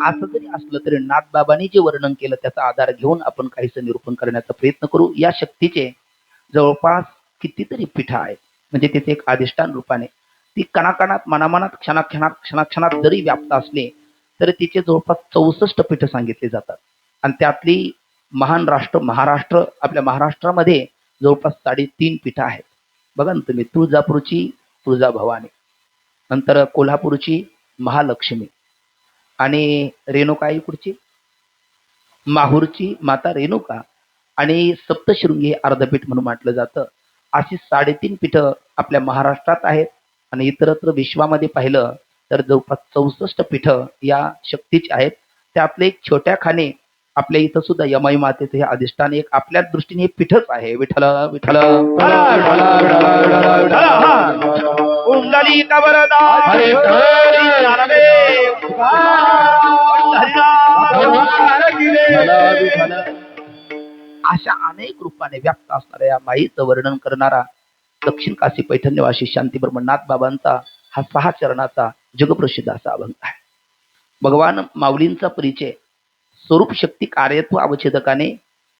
असं जरी असलं तरी नाथबाबांनी जे वर्णन केलं त्याचा आधार घेऊन आपण काहीसं निरूपण करण्याचा प्रयत्न करू. या शक्तीचे जवळपास कितीतरी पीठं आहेत. म्हणजे तिथे एक अधिष्ठान रूपाने ती कणाकणात मनामनात क्षणाक्षणात जरी व्याप्त असले तरी तिचे जवळपास 64 पीठं सांगितली जातात. आणि त्यातली महान राष्ट्र महाराष्ट्र, आपल्या महाराष्ट्रामध्ये जवळपास 3.5 पीठं आहेत. बघा ना तुम्ही, तुळजापूरची तुळजाभवानी, नंतर कोल्हापूरची महालक्ष्मी, आणि रेणुकाई कुठची, माहूरची माता रेणुका, आणि सप्तशृंगी अर्धपीठ म्हणून म्हटलं जातं. अशी 3.5 पीठं आपल्या महाराष्ट्रात आहेत. आणि इतरत्र विश्वामध्ये पाहिलं तर जवळपास 64 पीठं या शक्तीची आहेत. त्यातले एक छोट्या खाने आपल्या इथं सुद्धा यमाई मातेचं हे अधिष्ठान एक आपल्या दृष्टीने हे पीठच आहे. विठ्ठल विठ्ठल कुंडली कवरदा हरी अशा अनेक रूपाने व्याप्त असणाऱ्या या माईचं वर्णन करणारा दक्षिण काशी पैठणनिवासी शांती ब्रह्मनाथ बाबांचा हा 6 चरणाचा जगप्रसिद्ध असा अभंग आहे. भगवान माऊलींचा परिचय स्वरूप शक्ती कार्यत्व अवच्छेदकाने